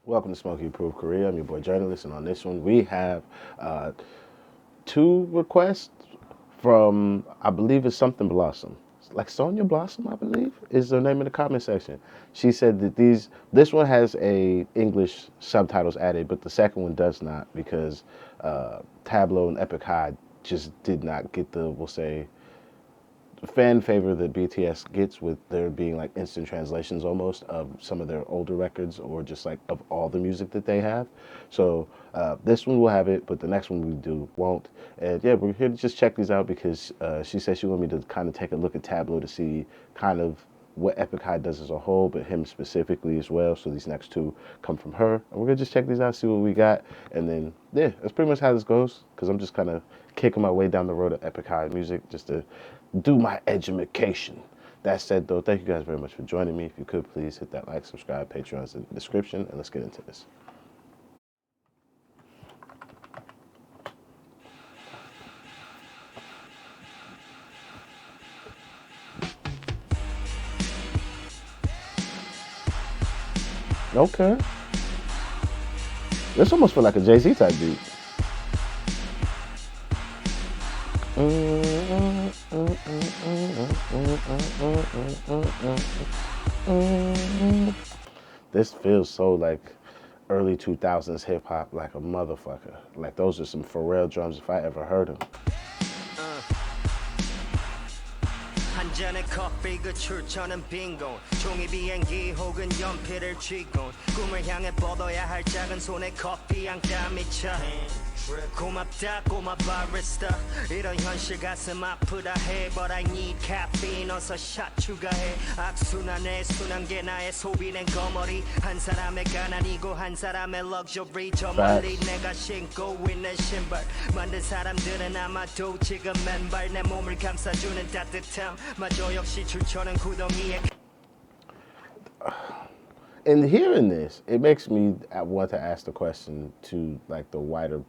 Welcome to Smokey Approved Korea. I'm your boy Jurnalist, and on this one we have uh, two requests from, I believe it's something Blossom. Like Sonia Blossom, I believe, is her name in the comment section. She said that this one has a English subtitles added, but the second one does not because Tablo and Epic High just did not get the, we'll say, fan favor that BTS gets with there being like instant translations almost of some of their older records or just like of all the music that they have. So this one will have it, but the next one we do won't. And yeah, we're here to just check these out because she said she wanted me to kind of take a look at Tableau to see kind of what Epic High does as a whole, but him specifically as well. So these next two come from her. And we're gonna just check these out, see what we got. And then, yeah, that's pretty much how this goes. Cause I'm just kind of kicking my way down the road of Epic High music just to do my education. That said though, thank you guys very much for joining me. If you could please hit that like, subscribe, Patreon's in the description, and let's get into this. Okay. This almost feel like a Jay-Z type beat. This feels so like early 2000s hip hop, like a motherfucker. Like those are some Pharrell drums if I ever heard them. 한 잔의 커피 그 출처는 빈곤 종이 비행기 혹은 연필을 쥐고 꿈을 향해 뻗어야 할 작은 손에 커피 한 땀이 차 고맙다 고마 바리스타 이런 현실 가슴 아프다 해 But I need caffeine 어서 샷 추가해 악순환의 순환계 나의 소비는 거머리 한 사람의 가난이고 한 사람의 럭셔리 저 멀리 내가 신고 있는 신발 만든 사람들은 아마도 지금 맨발 내 몸을 감싸주는 따뜻함 마저 역시 출처는 구덩이에. In hearing this, it makes me want to ask the question to like the wider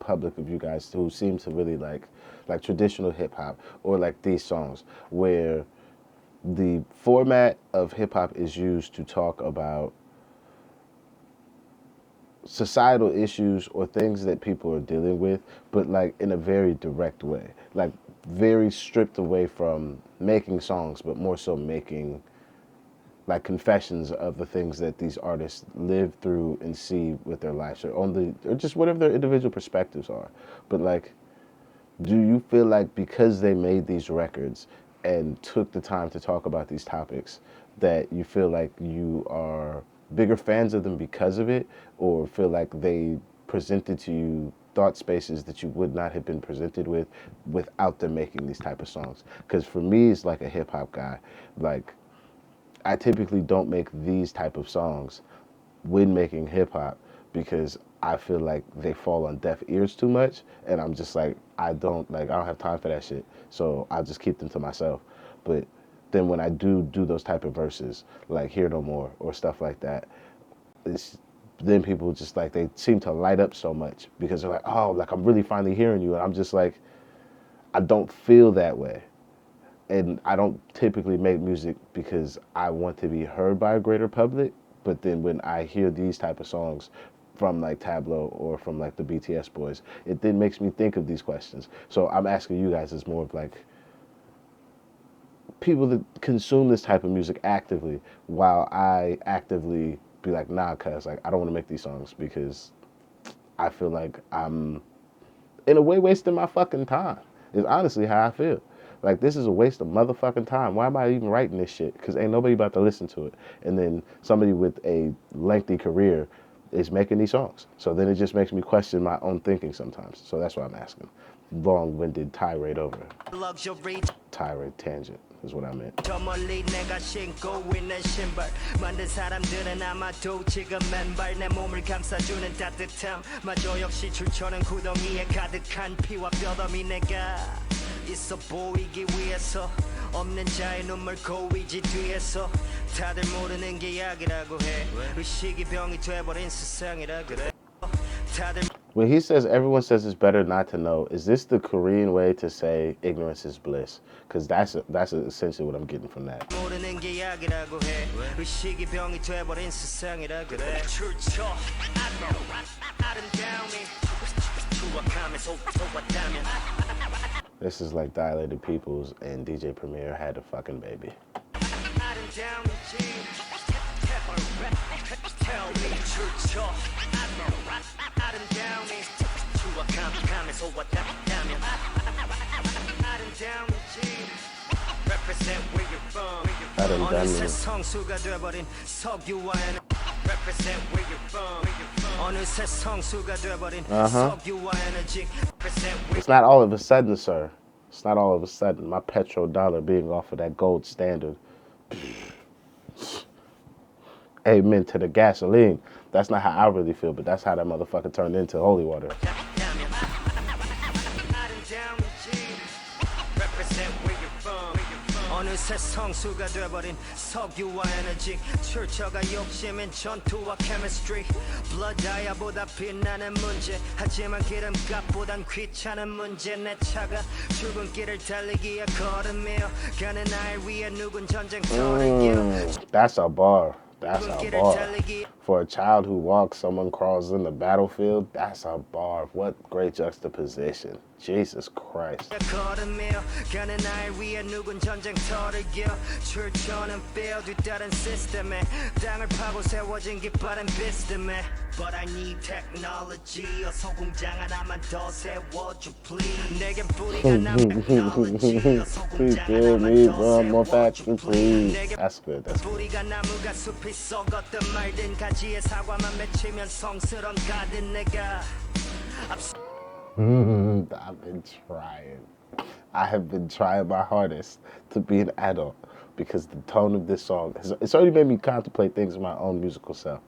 public of you guys who seem to really like traditional hip hop or like these songs where the format of hip hop is used to talk about societal issues or things that people are dealing with, but like in a very direct way, like very stripped away from making songs, but more so making like confessions of the things that these artists live through and see with their lives or just whatever their individual perspectives are. But like, do you feel like because they made these records and took the time to talk about these topics that you feel like you are bigger fans of them because of it, or feel like they presented to you thought spaces that you would not have been presented with without them making these type of songs? Because for me, as like a hip hop guy, like I typically don't make these type of songs when making hip hop because I feel like they fall on deaf ears too much, and I'm just like I don't have time for that shit, so I'll just keep them to myself. But then when I do those type of verses, like Hear No More or stuff like that, it's then people just like they seem to light up so much because they're like, oh, like I'm really finally hearing you, and I'm just like, I don't feel that way. And I don't typically make music because I want to be heard by a greater public. But then when I hear these type of songs from like Tablo or from like the BTS boys, it then makes me think of these questions. So I'm asking you guys as more of like people that consume this type of music actively, while I actively be like, nah, cuz like I don't want to make these songs because I feel like I'm in a way wasting my fucking time. Is honestly how I feel. Like, this is a waste of motherfucking time. Why am I even writing this shit? Because ain't nobody about to listen to it. And then somebody with a lengthy career is making these songs. So then it just makes me question my own thinking sometimes. So that's why I'm asking. Long-winded tirade over. Tirade tangent is what I meant. 저 멀리 내가 신고 있는 신발 만든 사람들은 아마도 지금 맨발 내 몸을 감싸주는 따뜻함 마저 역시 출처는 구덩이에 가득한 피와 뼈더미 내가 있어 보이기 위해서 없는 자의 눈물 고이지 뒤에서 다들 모르는 게 약이라고 해 의식이 병이 돼버린 세상이라 그래 다들 When he says everyone says it's better not to know, is this the Korean way to say ignorance is bliss? Because that's essentially what I'm getting from that. This is like Dilated Peoples and DJ Premier had a fucking baby. It's not all of a sudden, sir. It's not all of a sudden. My petrodollar being off of that gold standard. Amen to the gasoline. That's not how I really feel, but that's how that motherfucker turned into holy water. That's a bar. That's a bar. For a child who walks, someone crawls in the battlefield. That's a bar. What great juxtaposition. Jesus Christ. But I need technology. Please give me one more faction, please. That's good. That's good. I've been trying. I have been trying my hardest to be an adult because the tone of this song, it's already made me contemplate things in my own musical self.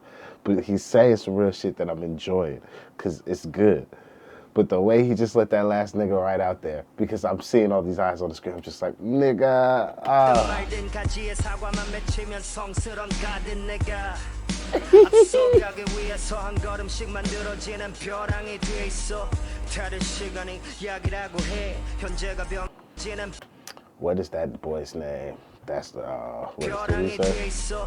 But he's saying some real shit that I'm enjoying because it's good. But the way he just let that last nigga right out there, because I'm seeing all these eyes on the screen, I'm just like, nigga, What is that boy's name? That's the, what is he say?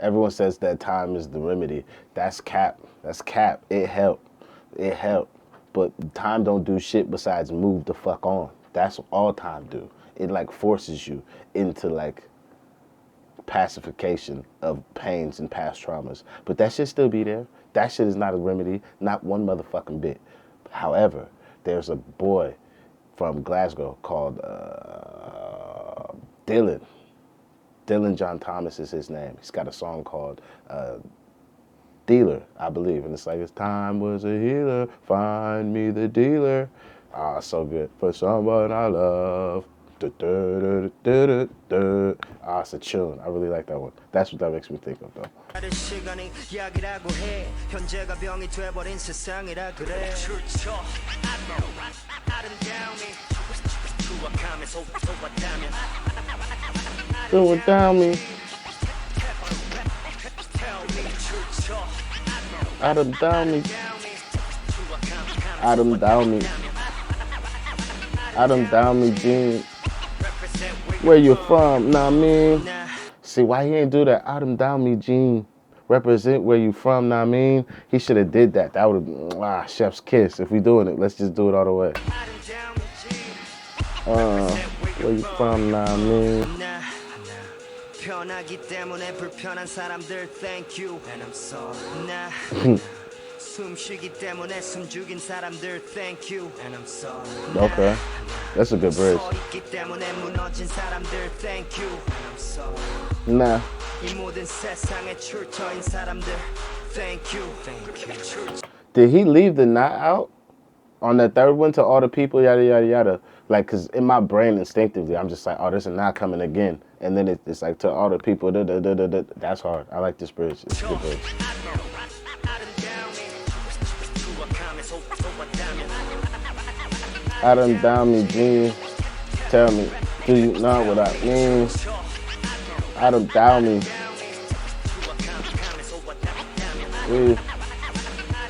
Everyone says that time is the remedy. That's cap. That's cap. It helped. It helped. But time don't do shit besides move the fuck on. That's all time do. It like forces you into like pacification of pains and past traumas. But that shit still be there. That shit is not a remedy, not one motherfucking bit. However, there's a boy from Glasgow called Dylan. Dylan John Thomas is his name. He's got a song called Dealer, I believe. And it's like, it's time was a healer, find me the dealer. Ah, so good. For someone I love. Ah, it's a tune. I really like that one. That's what that makes me think of, though. Do it down me. Adam down me. Adam down me. Adam down me, Gene. Where you from? Nah, mean. See why he ain't do that? Adam me, Gene. Represent where you from, nah, mean. He should have did that. That would have chef's kiss. If we doing it, let's just do it all the way. Where you from, nah, mean. 편하기 때문에 불편한 사람들 thank you and I'm sorry. 숨쉬기 때문에 숨죽인 사람들 thank you and I'm sorry. Okay, that's a good bridge. 때문에 무너진 사람들 thank you and I'm sorry. Nah. 이 모든 세상에 출처인 사람들 thank you. Did he leave the knot out on that third one to all the people yada yada yada? Like, cause in my brain instinctively I'm just like, oh, there's a knot coming again. And then it's like to all the people, that's hard. I like this bridge. It's a good bridge. Adam down me, Gene. Tell me, do you know what I mean? Adam down me.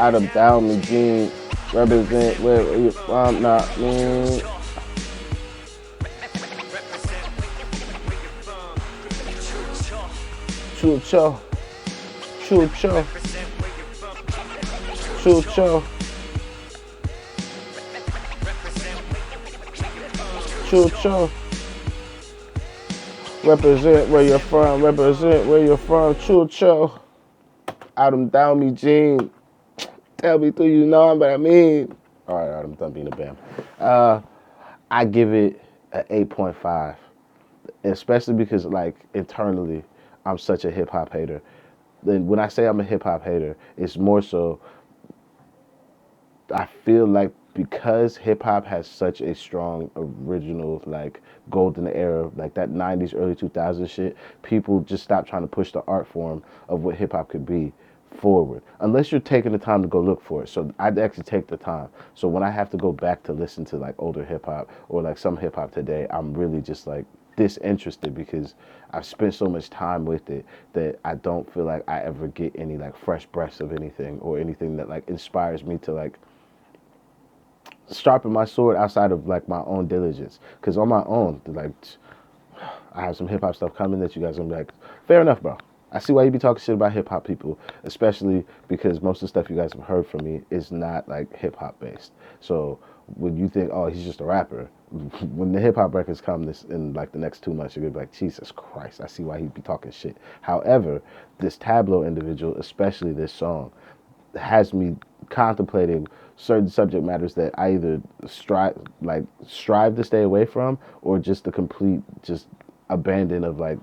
Out of down me jean. Represent where you from, not me. Chucho, chucho, chucho, chucho. Represent where you're from, represent where you're from, chucho. Out of down me jean. Tell me do you know what I mean? All right, I'm done being a bam. I give it an 8.5, especially because like internally, I'm such a hip hop hater. Then when I say I'm a hip hop hater, it's more so I feel like because hip hop has such a strong original like golden era, like that 90s early 2000s shit, people just stop trying to push the art form of what hip hop could be forward unless you're taking the time to go look for it. So I'd actually take the time. So when I have to go back to listen to like older hip hop or like some hip hop today, I'm really just like disinterested because I've spent so much time with it that I don't feel like I ever get any like fresh breaths of anything or anything that like inspires me to like sharpen my sword outside of like my own diligence. Because on my own, like I have some hip hop stuff coming that you guys are gonna be like, fair enough, bro. I see why you be talking shit about hip hop people, especially because most of the stuff you guys have heard from me is not like hip hop based. So when you think, oh, he's just a rapper, when the hip hop records come this in like the next 2 months, you're gonna be like, Jesus Christ, I see why he be talking shit. However, this Tablo individual, especially this song, has me contemplating certain subject matters that I either strive to stay away from or just the complete just abandon of like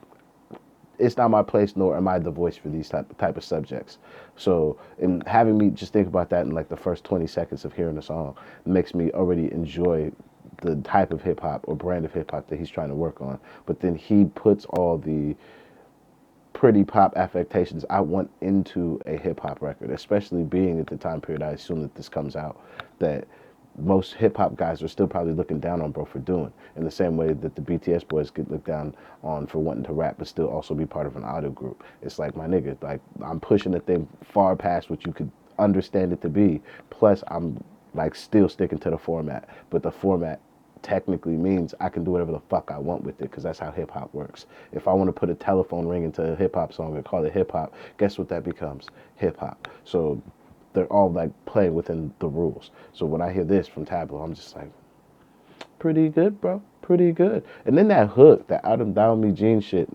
it's not my place nor am I the voice for these type of subjects. So in having me just think about that in like the first 20 seconds of hearing the song makes me already enjoy the type of hip hop or brand of hip hop that he's trying to work on. But then he puts all the pretty pop affectations I want into a hip hop record, especially being at the time period I assume that this comes out, that most hip hop guys are still probably looking down on bro for doing, in the same way that the BTS boys get looked down on for wanting to rap but still also be part of an auto group. It's like, my nigga, like I'm pushing the thing far past what you could understand it to be. Plus I'm like still sticking to the format, but the format technically means I can do whatever the fuck I want with it because that's how hip hop works. If I want to put a telephone ring into a hip hop song and call it hip hop, guess what that becomes? Hip hop. So they're all like playing within the rules. So when I hear this from Tablo, I'm just like, pretty good, bro. Pretty good. And then that hook, that out of down me jean shit.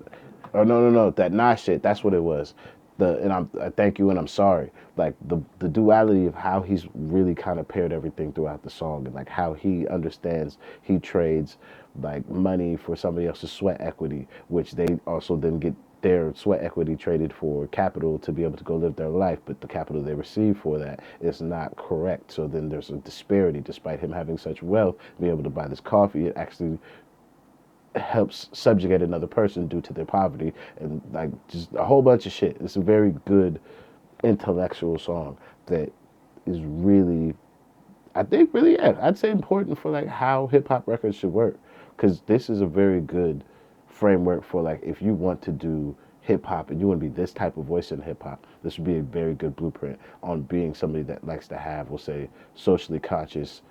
Oh no, that nah shit. That's what it was. I thank you and I'm sorry. Like the duality of how he's really kind of paired everything throughout the song and like how he understands he trades like money for somebody else's sweat equity, which they also then get their sweat equity traded for capital to be able to go live their life, but the capital they receive for that is not correct. So then there's a disparity. Despite him having such wealth, being able to buy this coffee, it actually helps subjugate another person due to their poverty and like just a whole bunch of shit. It's a very good intellectual song that is really, I think, really, yeah, I'd say important for like how hip hop records should work. Because this is a very good framework for like if you want to do hip hop and you want to be this type of voice in hip hop, this would be a very good blueprint on being somebody that likes to have, we'll say, socially conscious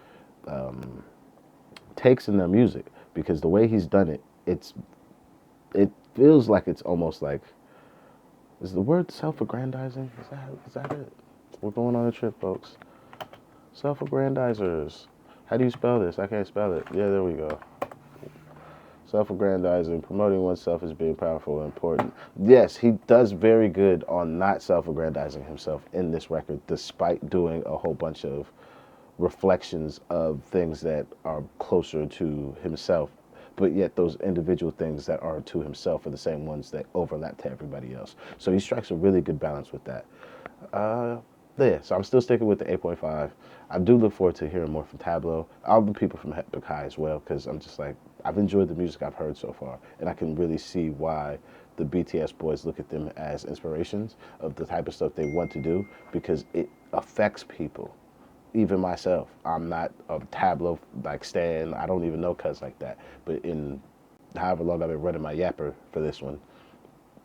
takes in their music. Because the way he's done it, it feels like it's almost like, is the word self-aggrandizing? Is that it? We're going on a trip, folks. Self-aggrandizers. How do you spell this? I can't spell it. Yeah, there we go. Self-aggrandizing, promoting oneself as being powerful and important. Yes, he does very good on not self-aggrandizing himself in this record, despite doing a whole bunch of reflections of things that are closer to himself, but yet those individual things that are to himself are the same ones that overlap to everybody else. So he strikes a really good balance with that. Yeah, so I'm still sticking with the 8.5. I do look forward to hearing more from Tablo, all the people from Epic High as well, because I'm just like, I've enjoyed the music I've heard so far, and I can really see why the BTS boys look at them as inspirations of the type of stuff they want to do, because it affects people. Even myself, I'm not a Tablo like stan. I don't even know cuz like that. But in however long I've been running my yapper for this one,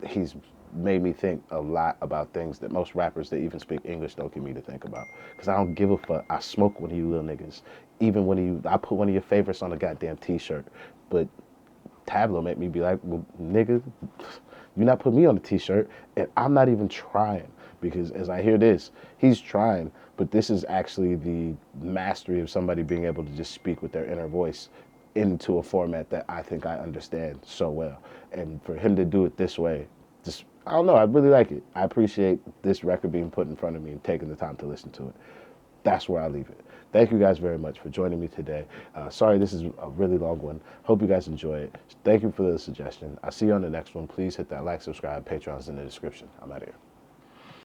he's made me think a lot about things that most rappers that even speak English don't get me to think about. Because I don't give a fuck. I smoke one of you little niggas. Even when I put one of your favorites on a goddamn t-shirt. But Tablo made me be like, well, nigga, you not put me on a t-shirt, and I'm not even trying. Because as I hear this, he's trying, but this is actually the mastery of somebody being able to just speak with their inner voice into a format that I think I understand so well. And for him to do it this way, just, I don't know, I really like it. I appreciate this record being put in front of me and taking the time to listen to it. That's where I leave it. Thank you guys very much for joining me today. Sorry this is a really long one. Hope you guys enjoy it. Thank you for the suggestion. I'll see you on the next one. Please hit that like, subscribe, Patreon's in the description. I'm out of here.